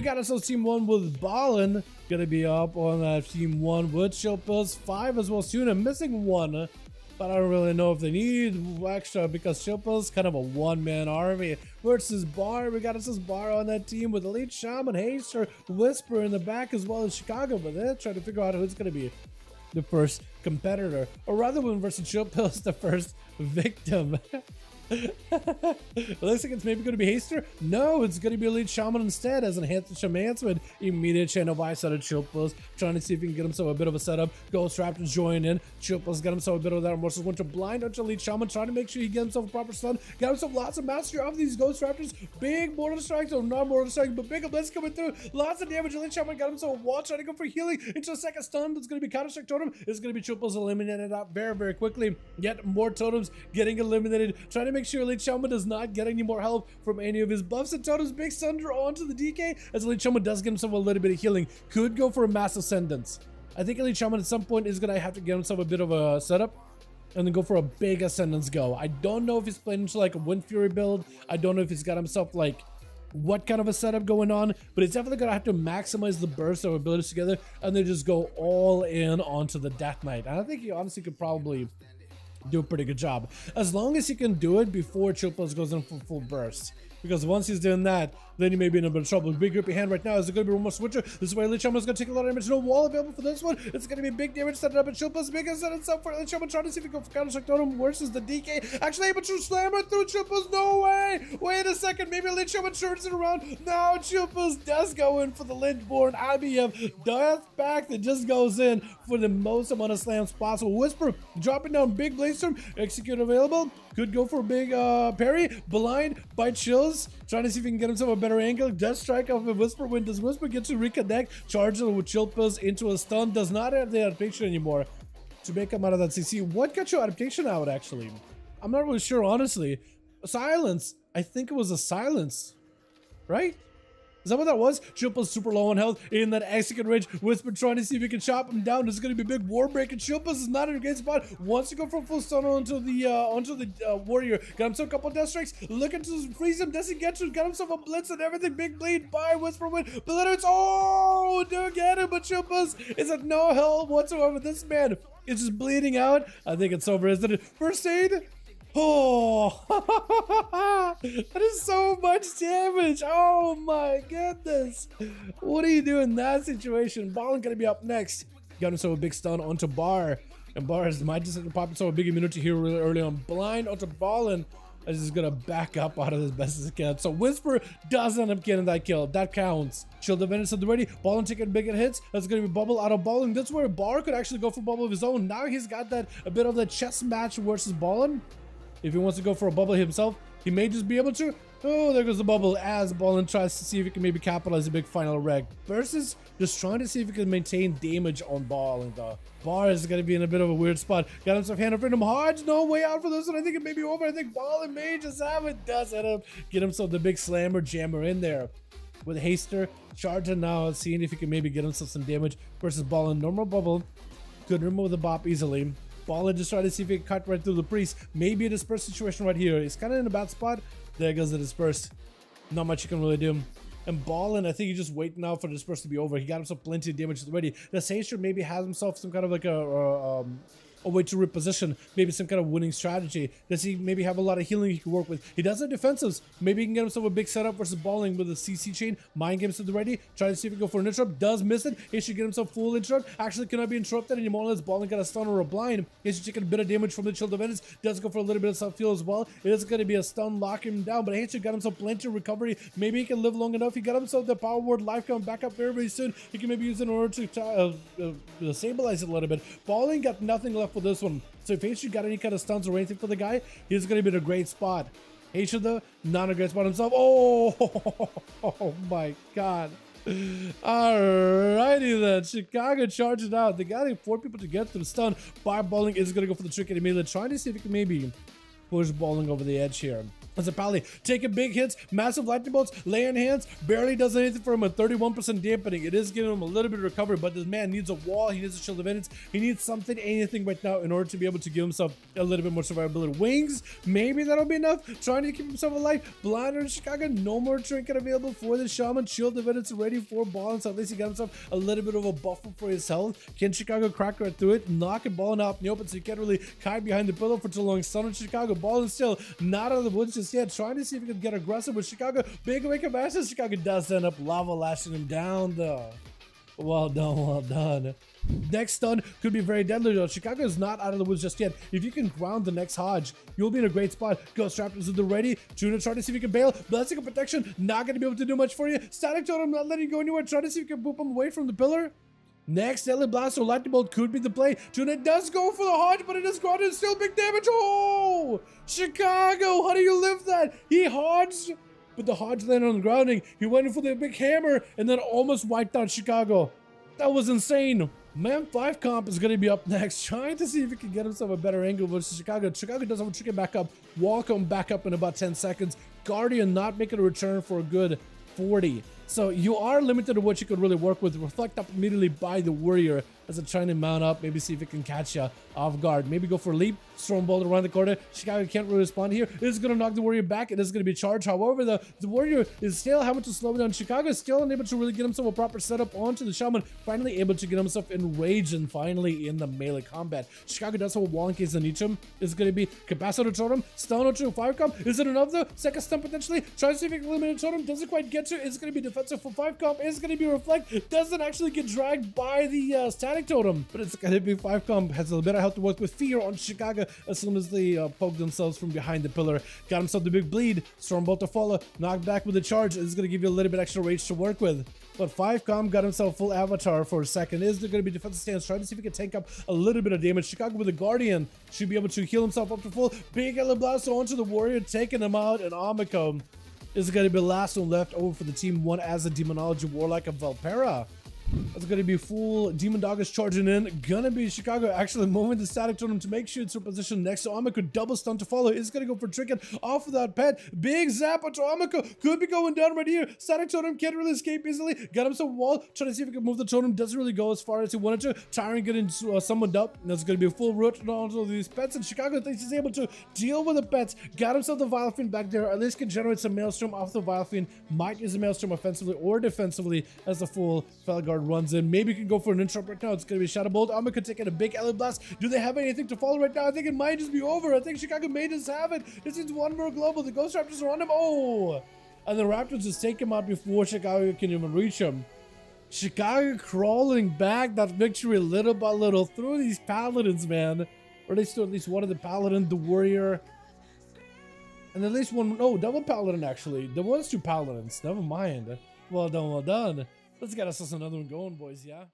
we got ourselves team 1 with Ballin. Gonna be up on team 1 with Chill Pills 5 as well soon. I'm missing 1. But I don't really know if they need extra because Chill Pills kind of a one-man army versus Bar. We got us Bar on that team with Elite Shaman, Haster, Whisper in the back as well as Chicago. But they're trying to figure out who's going to be the first competitor. Or rather when versus Chill Pills, the first victim. It looks like it's maybe going to be Haster. No, it's going to be Elite Shaman instead as an enhancement. Immediate channel by side of Chill Pills, trying to see if he can get himself a bit of a setup. Ghost Raptors join in. Chill Pills got himself a bit of that. Morses went to blind onto Elite Shaman, trying to make sure he gets himself a proper stun. Got himself lots of mastery off these Ghost Raptors. Big mortar strikes, or not mortar strikes, but big blitz coming through. Lots of damage. Elite Shaman got himself a wall, trying to go for healing into a second stun. That's going to be counter strike totem. It's going to be Chill Pills eliminated out very, very quickly. Yet more totems getting eliminated. Trying to make sure Elite Shaman does not get any more help from any of his buffs and totems. Big thunder onto the DK as Elite Shaman does get himself a little bit of healing. Could go for a mass ascendance. I think Elite Shaman at some point is going to have to get himself a bit of a setup and then go for a big ascendance go. I don't know if he's playing into like a Wind Fury build. I don't know if he's got himself like what kind of a setup going on, but he's definitely gonna have to maximize the burst of abilities together and then just go all in onto the Death Knight. And I think he honestly could probably do a pretty good job as long as he can do it before Chill Pills goes in for full burst, because once he's doing that, then he may be in a bit of trouble. Big grippy hand right now. Is it going to be Remote Switcher? This is why Elite Shaman is going to take a lot of damage. No wall available for this one. It's going to be big damage set up, and Chill Pills big set itself for Elite Shaman, trying to see if he can go for counter strike totem versus the DK. Actually able to slam it through Chill Pills. No way. Wait a second. Maybe Elite Shaman turns it around. No, Chill Pills does go in for the Lynchborn IBF Death Pact that just goes in for the most amount of slams possible. Whisper dropping down big Blade Storm. Execute available. Could go for a big parry. Blind by Chills. Trying to see if he can get himself a better angle. Does strike off of Whisper. When does Whisper get to reconnect? Charges with Chill Pills into a stun. Does not have the adaptation anymore to make him out of that CC. What got your adaptation out actually? I'm not really sure honestly. Silence. I think it was a silence. Right? Is that what that was? Chill Pills super low on health in that execute range. Whisper trying to see if he can chop him down. This is going to be a big war break, and Chill Pills is not in a great spot. Wants to go for full stun onto the warrior. Got himself a couple death strikes. Looking to freeze him. Doesn't get to. Got himself a blitz and everything. Big bleed by Whisper win. But it's don't get him. But Chill Pills is at no help whatsoever. This man is just bleeding out. I think it's over, isn't it? First aid. Oh, that is so much damage. Oh my goodness. What do you do in that situation? Ballin gonna be up next. Got himself a big stun onto Bar. And Bar might just have to pop himself a big immunity here really early on. Blind onto Ballin. Is just gonna back up out of this best as it can. So Whisper does end up getting that kill. That counts. Shield Defense at the ready. Ballin taking big hits. That's gonna be Bubble out of Ballin. That's where Bar could actually go for Bubble of his own. Now he's got that a bit of that chess match versus Ballin. If he wants to go for a bubble himself, he may just be able to. Oh, there goes the bubble as Ballin tries to see if he can maybe capitalize a big final wreck. Versus just trying to see if he can maintain damage on Ballin though. Bar is going to be in a bit of a weird spot. Got himself hand of freedom. Hodge, no way out for this one. I think it may be over. I think Ballin may just have it. Does end up get himself the big slammer jammer in there. With Haster charging now, seeing if he can maybe get himself some damage versus Ballin. Normal bubble. Could remove the bop easily. Ballin just trying to see if he can cut right through the priest. Maybe a disperse situation right here. He's kind of in a bad spot. There goes the disperse. Not much you can really do. And Ballin, I think he's just waiting now for the disperse to be over. He got himself plenty of damage already. The Sage maybe has himself some kind of like a way to reposition, maybe some kind of winning strategy. Does he maybe have a lot of healing he can work with? He does have defensives. Maybe he can get himself a big setup versus Ballin with a CC chain. Mind games to the ready. Trying to see if he can go for an interrupt. Does miss it. He should get himself full interrupt. Actually cannot be interrupted anymore unless Ballin got a stun or a blind. He should take a bit of damage from the Chill Defense. Does go for a little bit of self-heal as well. It is going to be a stun, lock him down. But he should got himself plenty of recovery. Maybe he can live long enough. He got himself the power word life coming back up very, very soon. He can maybe use it in order to stabilize it a little bit. Ballin got nothing left for this one. So if Hayshu got any kind of stuns or anything for the guy, he's going to be in a great spot. Hayshu though, not a great spot himself. Oh my god. Alrighty then, Chicago charging out. They got 4 people to get to the stun. Fireballing is going to go for the trick and immediately trying to see if he can maybe push balling over the edge here. As a Pally taking big hits, massive lightning bolts, laying hands, barely does anything for him at 31% dampening. It is giving him a little bit of recovery, but this man needs a wall, he needs a shield of enemies, he needs something, anything right now in order to be able to give himself a little bit more survivability. Wings, maybe that'll be enough, trying to keep himself alive. Blinder in Chicago, no more trinket available for the Shaman. Shield of enemies ready for balance, so at least he got himself a little bit of a buffer for his health. Can Chicago crack right through it? Knock it, balling out in the open, so you can't really hide behind the pillow for too long. Stun in Chicago, balling still not out of the woods just yet, trying to see if he can get aggressive with Chicago. Big wake of ashes. Chicago does end up lava lashing him down though. Well done, well done. Next stun could be very deadly though. Chicago is not out of the woods just yet. If you can ground the next Hodge, you'll be in a great spot. Ghost Raptors at the ready. Juno trying to see if he can bail. Blessing of protection, not going to be able to do much for you. Static Totem not letting you go anywhere. Trying to see if you can boop him away from the pillar. Next, Deadly Blast or Lightning Bolt could be the play. Juno does go for the Hodge, but it is grounded and still big damage. Oh! Chicago, how do you live that? He hodged, but the Hodge landed on the grounding. He went in for the big hammer and then almost wiped out Chicago. That was insane. Man 5 comp is going to be up next, trying to see if he can get himself a better angle versus Chicago. Chicago does have a chicken back up. Wall come back up in about 10 seconds. Guardian not making a return for a good 40. So you are limited to what you could really work with. Reflect up immediately by the warrior as it's trying to mount up. Maybe see if it can catch you off guard. Maybe go for a leap. Storm bolt around the corner. Chicago can't really respond here. It is going to knock the warrior back. It is going to be charged. However, the warrior is still having to slow down. Chicago is still unable to really get himself a proper setup onto the Shaman. Finally able to get himself enraged and finally in the melee combat. Chicago does have a wall in case they need him. It's going to be capacitor totem. Stun or 2 5 comp. Is it enough though? Second stun potentially. Tries to see if he can eliminate totem. Doesn't quite get to it. It's going to be defensive for 5 comp. It's going to be reflect. Doesn't actually get dragged by the static totem, but it's going to be 5 comp. Has a little bit of help to work with. Fear on Chicago as soon as they poke themselves from behind the pillar. Got himself the big bleed. Stormbolt to follow. Knocked back with a charge. This is going to give you a little bit extra rage to work with. But 5 comp got himself full avatar for a second. Is there going to be defensive stance? Trying to see if he can tank up a little bit of damage. Chicago with a Guardian should be able to heal himself up to full. Big Ele Blast onto the warrior, taking him out. And Amiko is going to be the last one left over for the team one as a Demonology Warlock of Valpera. It's going to be full Demon Dog is charging in. Gonna be Chicago actually moving the static totem to make sure it's her position next to Amiko. Double stun to follow. Is going to go for trinket off of that pet. Big zapper to Amiko. Could be going down right here. Static totem can't really escape easily. Got him some wall. Trying to see if he can move the totem. Doesn't really go as far as he wanted to. Tyron getting summoned up. That's going to be a full root onto these pets. And Chicago thinks he's able to deal with the pets. Got himself the Vile Fiend back there. At least can generate some Maelstrom off the Vile Fiend. Might use the Maelstrom offensively or defensively as the full Felguard runs in. Maybe can go for an interrupt right now. It's going to be Shadow Bolt. Amiko taking a big Ele Blast. Do they have anything to follow right now? I think it might just be over. I think Chicago may just have it. This is one more global. The Ghost Raptors are on him. Oh! And the Raptors just take him out before Chicago can even reach him. Chicago crawling back that victory little by little through these Paladins, man. Or they still at least one of the Paladin, the Warrior. And at least one, no, double Paladin actually. There was 2 Paladins. Never mind. Well done, well done. Let's get us another one going, boys, yeah?